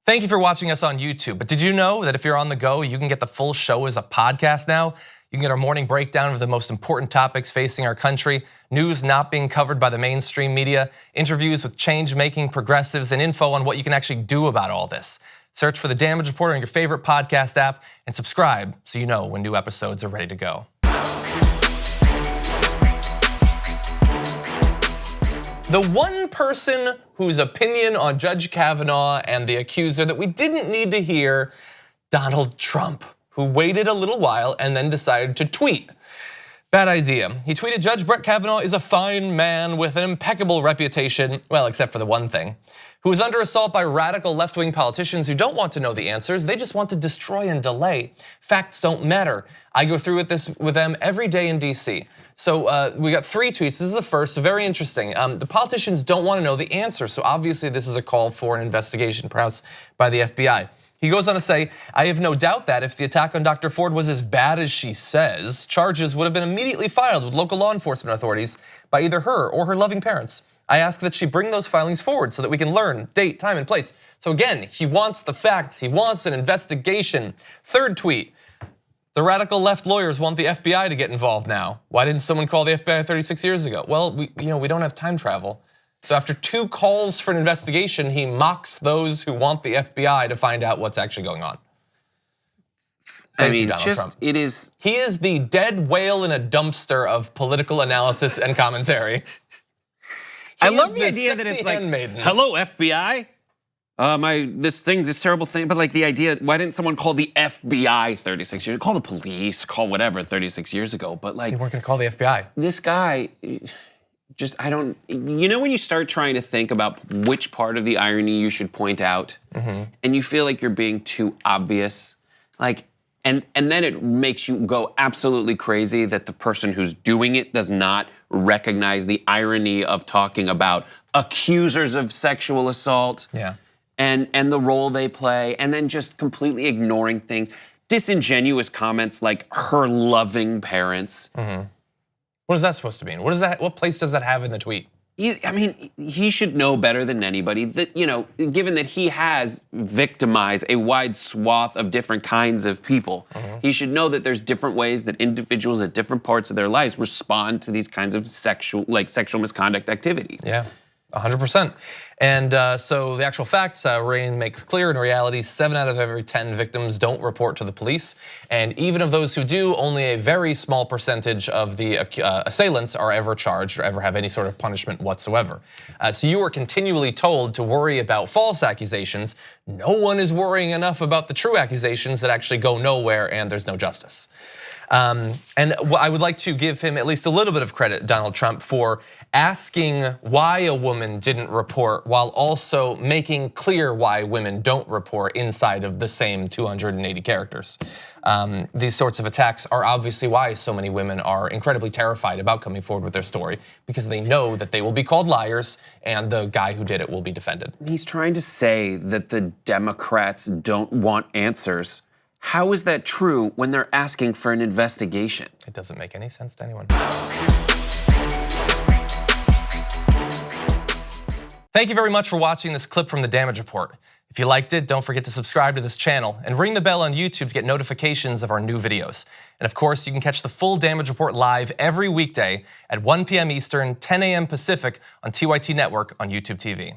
Thank you for watching us on YouTube. But did you know that if you're on the go, you can get the full show as a podcast now? You can get our morning breakdown of the most important topics facing our country, news not being covered by the mainstream media, interviews with change-making progressives, and info on what you can actually do about all this. Search for The Damage Report on your favorite podcast app and subscribe so you know when new episodes are ready to go. The one person whose opinion on Judge Kavanaugh and the accuser that we didn't need to hear, Donald Trump, who waited a little while and then decided to tweet. Bad idea. He tweeted, Judge Brett Kavanaugh is a fine man with an impeccable reputation, well, except for the one thing, who is under assault by radical left-wing politicians who don't want to know the answers, they just want to destroy and delay. Facts don't matter. I go through with them every day in DC. So we got 3 tweets. This is the first, very interesting. The politicians don't want to know the answer, so obviously this is a call for an investigation, perhaps by the FBI. He goes on to say, I have no doubt that if the attack on Dr. Ford was as bad as she says, charges would have been immediately filed with local law enforcement authorities by either her or her loving parents. I ask that she bring those filings forward so that we can learn date, time, and place. So again, he wants the facts, he wants an investigation. Third tweet, the radical left lawyers want the FBI to get involved now. Why didn't someone call the FBI 36 years ago? Well, we don't have time travel. So after 2 calls for an investigation, he mocks those who want the FBI to find out what's actually going on. Thank you, Donald Trump. He is the dead whale in a dumpster of political analysis and commentary. I love the idea that it's like, hello FBI, this terrible thing, but like the idea, why didn't someone call the FBI 36 years ago? Call the police, call whatever 36 years ago, but like. They weren't gonna call the FBI. This guy, you know when you start trying to think about which part of the irony you should point out, and you feel like you're being too obvious, like, and then it makes you go absolutely crazy that the person who's doing it does not recognize the irony of talking about accusers of sexual assault and the role they play, and then just completely ignoring things. Disingenuous comments like her loving parents. What is that supposed to mean? What place does that have in the tweet? I mean, he should know better than anybody that, given that he has victimized a wide swath of different kinds of people, he should know that there's different ways that individuals at different parts of their lives respond to these kinds of sexual misconduct activities. Yeah, 100%. And so the actual facts, Rain makes clear, in reality, 7 out of every 10 victims don't report to the police. And even of those who do, only a very small percentage of the assailants are ever charged or ever have any sort of punishment whatsoever. So you are continually told to worry about false accusations. No one is worrying enough about the true accusations that actually go nowhere and there's no justice. And I would like to give him at least a little bit of credit, Donald Trump, for asking why a woman didn't report while also making clear why women don't report inside of the same 280 characters. These sorts of attacks are obviously why so many women are incredibly terrified about coming forward with their story, because they know that they will be called liars and the guy who did it will be defended. He's trying to say that the Democrats don't want answers. How is that true when they're asking for an investigation? It doesn't make any sense to anyone. Thank you very much for watching this clip from The Damage Report. If you liked it, don't forget to subscribe to this channel and ring the bell on YouTube to get notifications of our new videos. And of course, you can catch the full Damage Report live every weekday at 1 p.m. Eastern, 10 a.m. Pacific on TYT Network on YouTube TV.